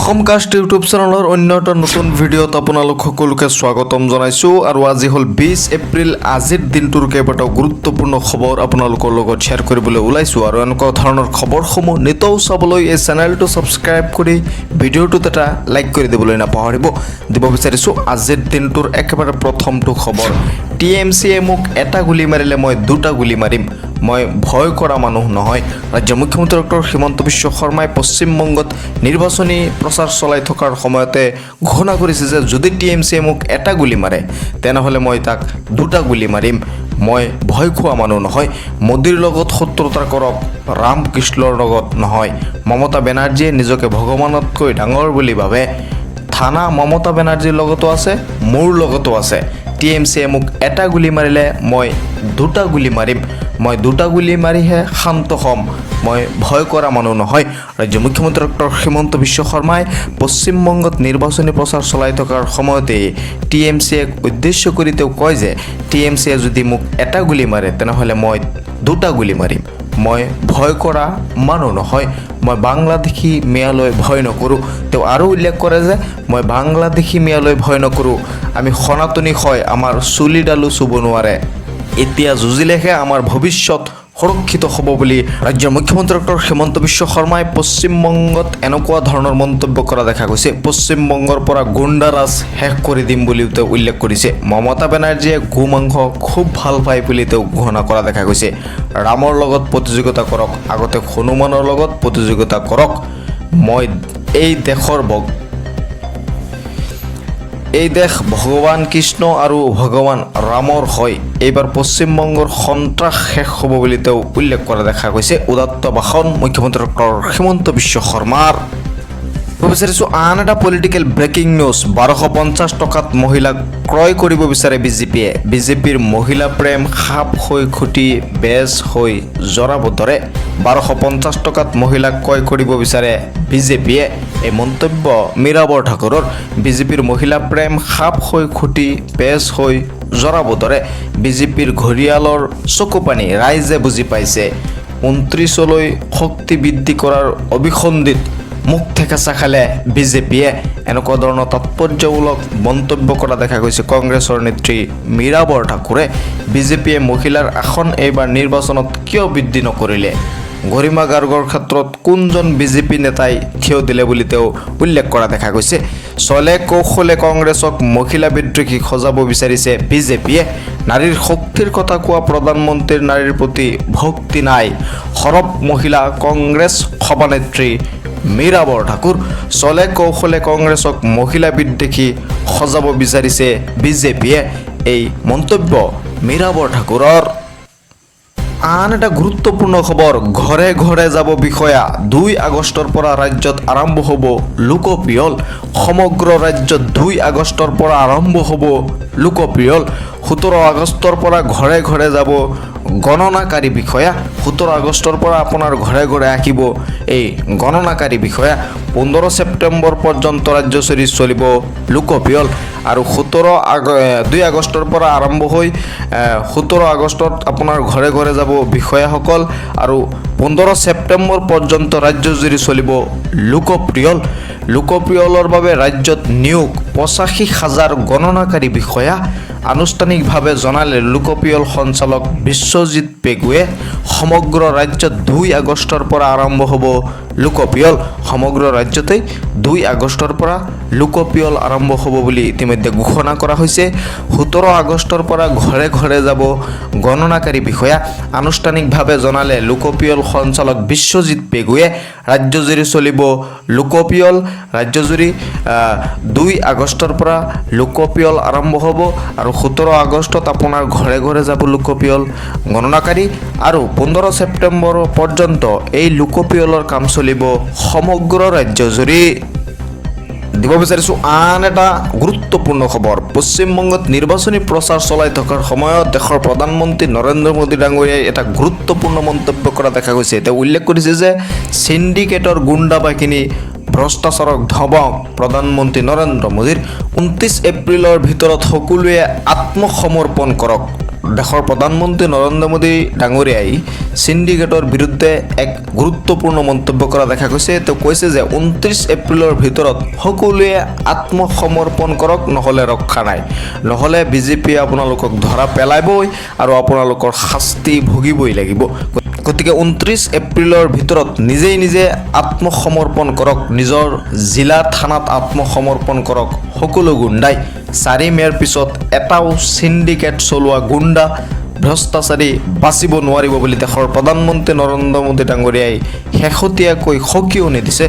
অসমকাষ্ট YouTube চেনেলৰ অন্য এটা নতুন ভিডিঅ'ত আপোনালোক সকলোকে স্বাগতম জনাইছোঁ আৰু আজি হ'ল 20 এপ্ৰিল আজিৰ দিনটোৰ কেইবাটাও গুৰুত্বপূৰ্ণ খবৰ আপোনালোকৰ লগত শ্বেয়াৰ কৰিবলৈ ওলাইছোঁ আৰু এনেকুৱা ধৰণৰ খবৰসমূহ নিতৌ চাবলৈ এই চেনেলটো ছাবস্ক্ৰাইব কৰি ভিডিঅ'টোত এটা লাইক কৰি দিবলৈ নাপাহৰিব। দিব বিচাৰিছোঁ আজিৰ দিনটোৰ একেবাৰে প্ৰথমটো খবৰ। টিএমচিয়ে মোক এটা গুলি মাৰিলে মই দুটা গুলি মাৰিম, মই ভয় কৰা মানুহ নহয়। ৰাজ্যৰ মুখ্যমন্ত্ৰী ডক্টৰ হিমন্ত বিশ্ব শৰ্মাই পশ্চিমবংগত নিৰ্বাচনী প্ৰচাৰ চলাই থকাৰ সময়তে ঘোষণা কৰিছে যে যদি টিএমচিয়ে মোক এটা গুলি মাৰে তেনেহ'লে মই তাক দুটা গুলি মাৰিম, মই ভয় খোৱা মানুহ নহয়। মোদীৰ লগত শত্ৰুতা কৰক, ৰামকৃষ্ণৰ লগত নহয়। মমতা বেনাৰ্জীয়ে নিজকে ভগৱানতকৈ ডাঙৰ বুলি ভাবে। থানা মমতা বেনাৰ্জীৰ লগতো আছে, মোৰ লগতো আছে। টিএমচিয়ে মোক এটা গুলি মাৰিলে মই দুটা গুলি মাৰিম, মই দুটা গুলি মাৰিহে শান্ত হ'ম, মই ভয় কৰা মানুহ নহয়। ৰাজ্যৰ মুখ্যমন্ত্ৰী ডক্টৰ হিমন্ত বিশ্ব শৰ্মাই পশ্চিমবংগত নিৰ্বাচনী প্ৰচাৰ চলাই থকাৰ সময়তেই টিএমচিক উদ্দেশ্য কৰি তেওঁ কয় যে টিএমচিয়ে যদি মোক এটা গুলি মাৰে তেনেহ'লে মই দুটা গুলি মাৰিম, মই ভয় কৰা মানুহ নহয়, মই বাংলাদেশী মিয়ালৈ ভয় নকৰোঁ। তেওঁ আৰু উল্লেখ কৰে যে মই বাংলাদেশী মিয়ালৈ ভয় নকৰোঁ, আমি সনাতনী হয়, আমাৰ চুলিডালো চুব নোৱাৰে, এতিয়া যুঁজিলেহে আমাৰ ভৱিষ্যত সুৰক্ষিত হ'ব বুলি ৰাজ্যৰ মুখ্যমন্ত্ৰী ডক্টৰ হিমন্ত বিশ্ব শৰ্মাই পশ্চিমবংগত এনেকুৱা ধৰণৰ মন্তব্য কৰা দেখা গৈছে। পশ্চিমবংগৰ পৰা গুণ্ডাৰাজ শেষ কৰি দিম বুলিও তেওঁ উল্লেখ কৰিছে। মমতা বেনাৰ্জীয়ে গো মাংস খুব ভাল পায় বুলি তেওঁ ঘোষণা কৰা দেখা গৈছে। ৰামৰ লগত প্ৰতিযোগিতা কৰক, আগতে হনুমানৰ লগত প্ৰতিযোগিতা কৰক, মই এই দেশ ভগৱান কৃষ্ণ আৰু ভগৱান ৰামৰ হয়, এইবাৰ পশ্চিমবংগৰ সন্ত্ৰাস শেষ হ'ব বুলি তেওঁ উল্লেখ কৰা দেখা গৈছে। উদাত্ত ভাষণ মুখ্যমন্ত্ৰী ডক্টৰ হিমন্ত বিশ্ব শৰ্মাৰ। বিচাৰিছোঁ আন এটা পলিটিকেল ব্ৰেকিং নিউজ। 1250 টকাত মহিলাক ক্ৰয় কৰিব বিচাৰে বিজেপিয়ে। বিজেপিৰ মহিলা প্ৰেম সাপ হৈ খুটি বেজ হৈ জৰাব ধৰে। 1250 টকাত মহিলাক ক্ৰয় কৰিব বিচাৰে বিজেপিয়ে। এই মন্তব্য মীৰাবৰ ঠাকুৰৰ। বিজেপিৰ মহিলা প্ৰেম সাপ হৈ খুটি বেজ হৈ জৰাব ধৰে। বিজেপিৰ ঘৰিয়ালৰ চকুপানী ৰাইজে বুজি পাইছে। 29লৈ শক্তি বৃদ্ধি কৰাৰ অভিসন্ধিত মুখ থেকেচা খালে বিজেপিয়ে। এনেকুৱা ধৰণৰ তাৎপৰ্যমূলক মন্তব্য কৰা দেখা গৈছে কংগ্ৰেছৰ নেত্ৰী মীৰাবৰ ঠাকুৰে। বিজেপিয়ে মহিলাৰ আসন এইবাৰ নিৰ্বাচনত কিয় বৃদ্ধি নকৰিলে? গৰিমা গাৰ্গৰ ক্ষেত্ৰত কোনজন বিজেপি নেতাই থিয় দিলে বুলি তেওঁ উল্লেখ কৰা দেখা গৈছে। চলে কৌশলে কংগ্ৰেছক মহিলা বিদ্ৰোহী সজাব বিচাৰিছে বিজেপিয়ে। নাৰীৰ শক্তিৰ কথা কোৱা প্ৰধানমন্ত্ৰীৰ নাৰীৰ প্ৰতি ভক্তি নাই, সৰব মহিলা কংগ্ৰেছ সভানেত্ৰী মীৰাবৰ ঠাকুৰ। চলে কৌশলে কংগ্ৰেছক মহিলা বিদ্বেষী সজাব বিচাৰিছে বিজেপিয়ে, এই মন্তব্য মীৰাবৰ ঠাকুৰৰ। আন এটা গুৰুত্বপূৰ্ণ খবৰ, ঘৰে ঘৰে যাব বিষয়া। 2 আগষ্টৰ পৰা ৰাজ্যত আৰম্ভ হ'ব লোকপিয়ল। সমগ্ৰ ৰাজ্যত 2 আগষ্টৰ পৰা আৰম্ভ হ'ব লোকপিয়ল। 17 আগষ্টৰ পৰা ঘৰে ঘৰে যাব গণনাকাৰী বিষয়া। 17 আগষ্টৰ পৰা আপোনাৰ ঘৰে ঘৰে আহিব এই গণনাকাৰী বিষয়া। 15 ছেপ্টেম্বৰ পৰ্যন্ত ৰাজ্যজুৰি চলিব লোকপিয়ল আৰু 2 আগষ্টৰ পৰা আৰম্ভ হৈ 17 আগষ্টত আপোনাৰ ঘৰে ঘৰে যাব বিষয়াসকল আৰু 15 ছেপ্টেম্বৰ পৰ্যন্ত ৰাজ্যজুৰি চলিব লোকপিয়ল। লোকপিয়লৰ বাবে ৰাজ্যত নিয়োগ 85,000 গণনাকাৰী বিষয়া। আনুষ্ঠানিকভাৱে জনালে লোকপিয়ল সঞ্চালক বিশ্বজিৎ পেগুৱে। সমগ্ৰ ৰাজ্যত 2 আগষ্টৰ পৰা আৰম্ভ হ'ব লোকপিয়ল। সমগ্ৰ ৰাজ্যতেই 2 আগষ্টৰ পৰা লোকপিয়ল আৰম্ভ হ'ব বুলি ইতিমধ্যে ঘোষণা কৰা হৈছে। 17 আগষ্টৰ পৰা ঘৰে ঘৰে যাব গণনাকাৰী বিষয়া। আনুষ্ঠানিকভাৱে জনালে লোকপিয়ল সঞ্চালক বিশ্বজিৎ পেগুৱে। ৰাজ্যজুৰি চলিব লোকপিয়ল। ৰাজ্যজুৰি 2 আগষ্টৰ পৰা লোকপিয়ল আৰম্ভ হ'ব আৰু 17 আগষ্টত আপোনাৰ ঘৰে ঘৰে যাব লোকপিয়ল গণনাকাৰী আৰু 15 ছেপ্টেম্বৰ পৰ্যন্ত এই লোকপিয়লৰ কাম চলিব সমগ্ৰ ৰাজ্যজুৰি। দিব বিচাৰিছোঁ আন এটা গুৰুত্বপূৰ্ণ খবৰ। পশ্চিমবংগত নিৰ্বাচনী প্ৰচাৰ চলাই থকাৰ সময়ত দেশৰ প্ৰধানমন্ত্ৰী নৰেন্দ্ৰ মোদী ডাঙৰীয়াই এটা গুৰুত্বপূৰ্ণ মন্তব্য কৰা দেখা গৈছে। তেওঁ উল্লেখ কৰিছে যে চিণ্ডিকেটৰ গুণ্ডা বাহিনী ভ্ৰষ্টাচাৰক ধমক প্ৰধানমন্ত্ৰী নৰেন্দ্ৰ মোদীৰ। 29 এপ্ৰিলৰ ভিতৰত সকলোৱে আত্মসমৰ্পণ কৰক। দেশৰ প্ৰধানমন্ত্ৰী নৰেন্দ্ৰ মোদী ডাঙৰীয়াই সিন্ডিকেটৰ বিৰুদ্ধে এক গুৰুত্বপূৰ্ণ মন্তব্য কৰা দেখা গৈছে। তেওঁ কৈছে যে 29 এপ্ৰিলৰ ভিতৰত সকলোৱে আত্মসমৰ্পণ কৰক, নহ'লে ৰক্ষা নাই, নহ'লে বিজেপিয়ে আপোনালোকক ধৰা পেলাবই আৰু আপোনালোকৰ শাস্তি ভুগিবই লাগিব। গতিকে 29 এপ্ৰিলৰ ভিতৰত নিজে আত্মসমৰ্পণ কৰক, নিজৰ জিলা থানাত আত্মসমৰ্পণ কৰক সকলো গুণ্ডাই। 4 মে'ৰ পিছত এটাও সিন্ডিকেট চলোৱা গুণ্ডা ভ্ৰষ্টাচাৰী বাচিব নোৱাৰিব বুলি দেশৰ প্ৰধানমন্ত্ৰী নৰেন্দ্ৰ মোদী ডাঙৰীয়াই শেহতীয়াকৈ সকিয়নি দিছে।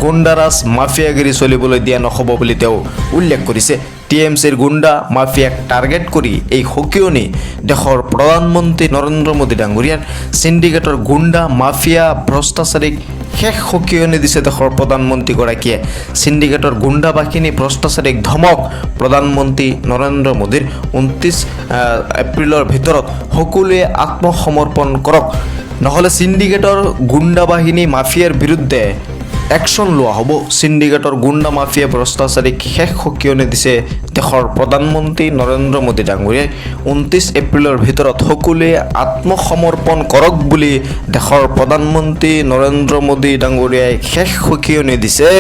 গুণ্ডাৰাজ মাফিয়াগিৰি চলিবলৈ দিয়া নহ'ব বুলি তেওঁ উল্লেখ কৰিছে। TMCৰ গুণ্ডা মাফিয়াক টাৰ্গেট কৰি এই সকিয়নি দেশৰ প্ৰধানমন্ত্ৰী নৰেন্দ্ৰ মোদী ডাঙৰীয়াৰ। সিন্ডিকেটৰ গুণ্ডা মাফিয়া ভ্ৰষ্টাচাৰীক শেষ সকিয়নি দিছে দেশৰ প্ৰধানমন্ত্ৰীগৰাকীয়ে। সিন্ডিকেটৰ গুণ্ডা বাহিনী ভ্ৰষ্টাচাৰীক ধমক প্ৰধানমন্ত্ৰী নৰেন্দ্ৰ মোদীৰ। 29 এপ্ৰিলৰ ভিতৰত সকলোৱে আত্মসমৰ্পণ কৰক, নহ'লে সিন্ডিকেটৰ গুণ্ডা বাহিনী মাফিয়াৰ বিৰুদ্ধে একশ্যন লোৱা হ'ব। সিন্ডিকেটৰ গুণ্ডা মাফিয়া ভ্ৰষ্টাচাৰীক শেষ সকিয়নি দিছে দেশৰ প্ৰধানমন্ত্ৰী নৰেন্দ্ৰ মোদী ডাঙৰীয়াই। 29 এপ্ৰিলৰ ভিতৰত সকলোৱে আত্মসমৰ্পণ কৰক বুলি দেশৰ প্ৰধানমন্ত্ৰী নৰেন্দ্ৰ মোদী ডাঙৰীয়াই শেষ সকিয়নি দিছে।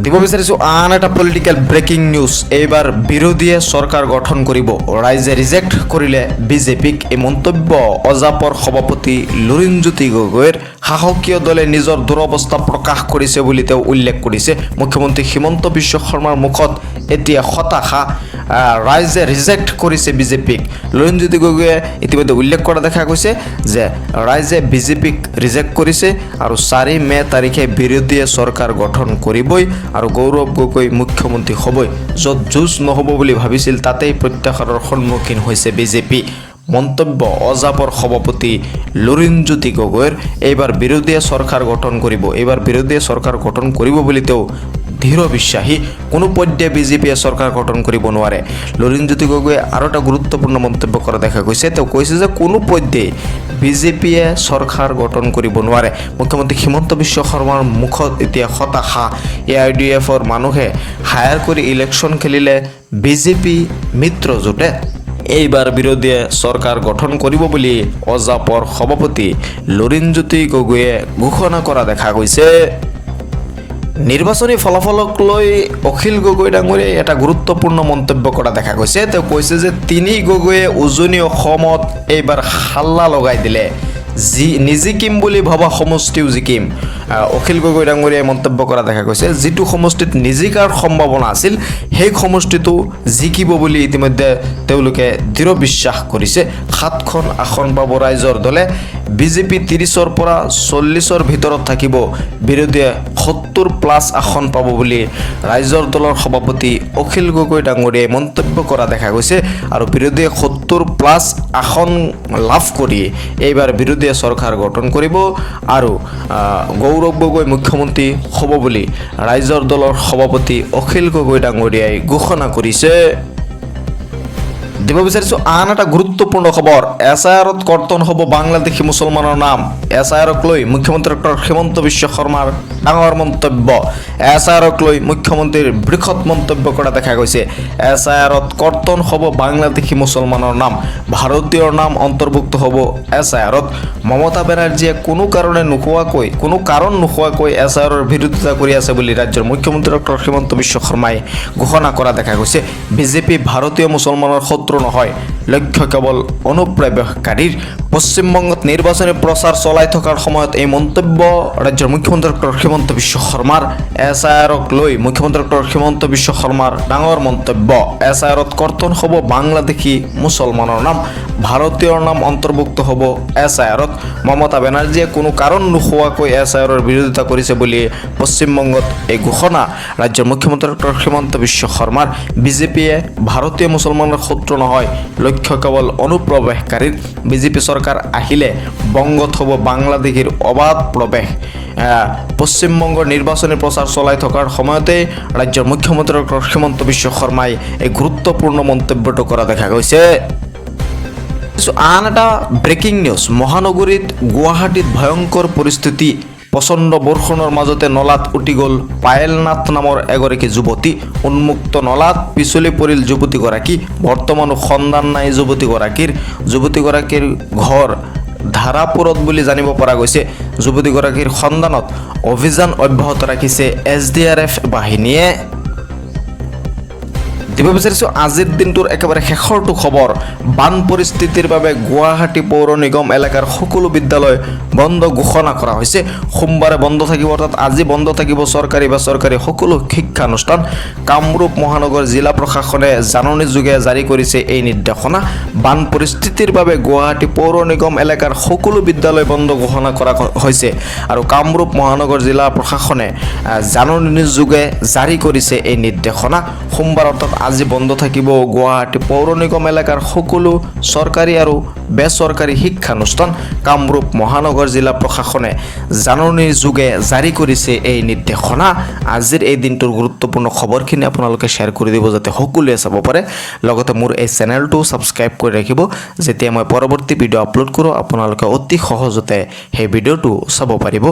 দিব বিচাৰিছোঁ আন এটা পলিটিকেল ব্ৰেকিং নিউজ। এইবাৰ বিৰোধীয়ে চৰকাৰ গঠন কৰিব, ৰাইজে ৰিজেক্ট কৰিলে বিজেপিক। এই মন্তব্য অজাপৰ সভাপতি লুৰিণজ্যোতি গগৈৰ। শাসকীয় দলে নিজৰ দুৰৱস্থা প্ৰকাশ কৰিছে বুলি তেওঁ উল্লেখ কৰিছে। মুখ্যমন্ত্ৰী হিমন্ত বিশ্ব শৰ্মাৰ মুখত এতিয়া হতাশা, ৰাইজে ৰিজেক্ট কৰিছে বিজেপিক। লুৰিণজ্যোতি গগৈয়ে ইতিমধ্যে উল্লেখ কৰা দেখা গৈছে যে ৰাইজে বিজেপিক ৰিজেক্ট কৰিছে আৰু 4 মে' তাৰিখে বিৰোধীয়ে চৰকাৰ গঠন কৰিবই আৰু গৌৰৱ গগৈ মুখ্যমন্ত্ৰী হ'বই। য'ত যুঁজ নহ'ব বুলি ভাবিছিল তাতেই প্ৰত্যাহাৰৰ সন্মুখীন হৈছে বিজেপি। মন্তব্য অজাপৰ সভাপতি লুৰিণজ্যোতি গগৈৰ। এইবাৰ বিৰোধীয়ে চৰকাৰ গঠন কৰিব, এইবাৰ বিৰোধীয়ে চৰকাৰ গঠন কৰিব বুলি তেওঁ দৃঢ় বিশ্বাসী। কোনো পৰ্যায়ে বিজেপিয়ে চৰকাৰ গঠন কৰিব নোৱাৰে। লুৰিণজ্যোতি গগৈয়ে আৰু এটা গুৰুত্বপূৰ্ণ মন্তব্য কৰা দেখা গৈছে। তেওঁ কৈছে যে কোনো পৰ্যায়ে বিজেপিয়ে চৰকাৰ গঠন কৰিব নোৱাৰে। মুখ্যমন্ত্ৰী হিমন্ত বিশ্ব শৰ্মাৰ মুখত এতিয়া হতাশা। AIDFৰ মানুহে হায়াৰ কৰি ইলেকশ্যন খেলিলে বিজেপি মিত্ৰ জোঁটে। এইবাৰ বিৰোধীয়ে চৰকাৰ গঠন কৰিব বুলি অজাপৰ সভাপতি লুৰিণজ্যোতি গগৈয়ে ঘোষণা কৰা দেখা গৈছে। নিৰ্বাচনী ফলাফলক লৈ অখিল গগৈ ডাঙৰীয়াই এটা গুৰুত্বপূৰ্ণ মন্তব্য কৰা দেখা গৈছে। তেওঁ কৈছে যে 3 গগৈয়ে উজনি অসমত এইবাৰ হাল্লা লগাই দিলে, নিজিকিম বুলি ভবা সমষ্টিও জিকিম। অখিল গগৈ ডাঙৰীয়াই মন্তব্য কৰা দেখা গৈছে। যিটো সমষ্টিত নিজিকাৰ সম্ভাৱনা আছিল সেই সমষ্টিটো জিকিব বুলি ইতিমধ্যে তেওঁলোকে দৃঢ় বিশ্বাস কৰিছে। 7খন আসন পাব ৰাইজৰ দলে। বিজেপি 30ৰ পৰা 40ৰ ভিতৰত থাকিব, বিৰোধীয়ে 70+ আসন পাব বুলি ৰাইজৰ দলৰ সভাপতি অখিল গগৈ ডাঙৰীয়াই মন্তব্য কৰা দেখা গৈছে। আৰু বিৰোধীয়ে 70+ আসন লাভ কৰি এইবাৰ বিৰোধীয়ে চৰকাৰ গঠন কৰিব আৰু গৌৰৱ গগৈ মুখ্যমন্ত্ৰী হ'ব বুলি ৰাইজৰ দলৰ সভাপতি অখিল গগৈ ডাঙৰীয়াই ঘোষণা কৰিছে। দিব বিচাৰিছোঁ আন এটা গুৰুত্বপূৰ্ণ খবৰ। SIRত কৰ্তন হ'ব বাংলাদেশী মুছলমানৰ নাম। SIRক লৈ মুখ্যমন্ত্ৰী ডক্টৰ হিমন্ত বিশ্ব শৰ্মাৰ ডাঙৰ মন্তব্য। SIRক লৈ মুখ্যমন্ত্ৰীৰ বৃহৎ মন্তব্য কৰা দেখা গৈছে। SIRত কৰ্তন হ'ব বাংলাদেশী মুছলমানৰ নাম, ভাৰতীয়ৰ নাম অন্তৰ্ভুক্ত হ'ব SIRত। মমতা বেনাৰ্জীয়ে কোনো কাৰণ নোহোৱাকৈ SIRৰ বিৰোধিতা কৰি আছে বুলি ৰাজ্যৰ মুখ্যমন্ত্ৰী ডক্টৰ হিমন্ত বিশ্ব শৰ্মাই ঘোষণা কৰা দেখা গৈছে। বিজেপি ভাৰতীয় মুছলমানৰ শত্ৰু নহয়, লক্ষ্য কেৱল অনুপ্ৰৱেশকাৰীৰ। পশ্চিমবংগত নিৰ্বাচনী প্ৰচাৰ চলাই থকাৰ সময়ত এই মন্তব্য ৰাজ্যৰ মুখ্যমন্ত্ৰী ডক্টৰ হিমন্ত বিশ্ব শৰ্মাৰ। SIRক লৈ মুখ্যমন্ত্ৰী ডক্টৰ হিমন্ত বিশ্ব শৰ্মাৰ ডাঙৰ মন্তব্য। SIRত কৰ্তন হ'ব বাংলাদেশী মুছলমানৰ নাম, ভাৰতীয়ৰ নাম অন্তৰ্ভুক্ত হ'ব SIRত। মমতা বেনাৰ্জীয়ে কোনো কাৰণ নোহোৱাকৈ SIRৰ বিৰোধিতা কৰিছে বুলি পশ্চিমবংগত এই ঘোষণা ৰাজ্যৰ মুখ্যমন্ত্ৰী ডক্টৰ হিমন্ত বিশ্ব শৰ্মাৰ। বিজেপিয়ে ভাৰতীয় মুছলমানৰ শত্ৰু নহয়, লক্ষ্য কেৱল অনুপ্ৰৱেশকাৰীৰ। বিজেপি চৰকাৰ আহিলে বংগত হ'ব বাংলাদেশীৰ অবাধ প্ৰৱেশ। পশ্চিমবংগৰ নিৰ্বাচনী প্ৰচাৰ চলাই থকাৰ সময়তে ৰাজ্যৰ মুখ্যমন্ত্ৰী ডক্টৰ হিমন্ত বিশ্ব শৰ্মাই এই গুৰুত্বপূৰ্ণ মন্তব্যটো কৰা দেখা গৈছে। আন এটা ব্ৰেকিং নিউজ। মহানগৰীত গুৱাহাটীত ভয়ংকৰ পৰিস্থিতি। প্ৰচণ্ড বৰষুণৰ মাজতে নলাত উটি গ'ল পায়েলনাথ নামৰ এগৰাকী যুৱতী উন্মুক্ত নলাত পিছলি পৰিল যুৱতীগৰাকী বৰ্তমানো সন্ধান নাই যুৱতীগৰাকীৰ ঘৰ ধাৰাপুৰত বুলি জানিব পৰা গৈছে যুৱতীগৰাকীৰ সন্ধানত অভিযান অব্যাহত ৰাখিছে SDRF বাহিনীয়ে দিব বিচাৰিছো আজিৰ দিনটোৰ একেবাৰে শেষৰটো খবৰ বান পৰিস্থিতিৰ বাবে গুৱাহাটী পৌৰ নিগম এলেকাৰ সকলো বিদ্যালয় বন্ধ ঘোষণা কৰা হৈছে সোমবাৰে বন্ধ থাকিব অৰ্থাৎ আজি বন্ধ থাকিব চৰকাৰী বেচৰকাৰী সকলো শিক্ষানুষ্ঠান কামৰূপ মহানগৰ জিলা প্ৰশাসনে জাননী যোগে জাৰি কৰিছে এই নিৰ্দেশনা বান পৰিস্থিতিৰ বাবে গুৱাহাটী পৌৰ নিগম এলেকাৰ সকলো বিদ্যালয় বন্ধ ঘোষণা কৰা হৈছে আৰু কামৰূপ মহানগৰ জিলা প্ৰশাসনে জাননী যোগে জাৰি কৰিছে এই নিৰ্দেশনা সোমবাৰ অৰ্থাৎ আজি বন্ধ থাকিব গুৱাহাটী পৌৰ নিগম এলেকাৰ সকলো চৰকাৰী আৰু বেচৰকাৰী শিক্ষানুষ্ঠান কামৰূপ মহানগৰ জিলা প্ৰশাসনে জাননীৰ যোগে জাৰি কৰিছে এই নিৰ্দেশনা আজিৰ এই দিনটোৰ গুৰুত্বপূৰ্ণ খবৰখিনি আপোনালোকে শ্বেয়াৰ কৰি দিব যাতে সকলোৱে চাব পাৰে লগতে মোৰ এই চেনেলটো সাবস্ক্ৰাইব কৰি ৰাখিব যেতিয়া মই পৰৱৰ্তী ভিডিঅ' আপলোড কৰোঁ আপোনালোকে অতি সহজতে সেই ভিডিঅ'টো চাব পাৰিব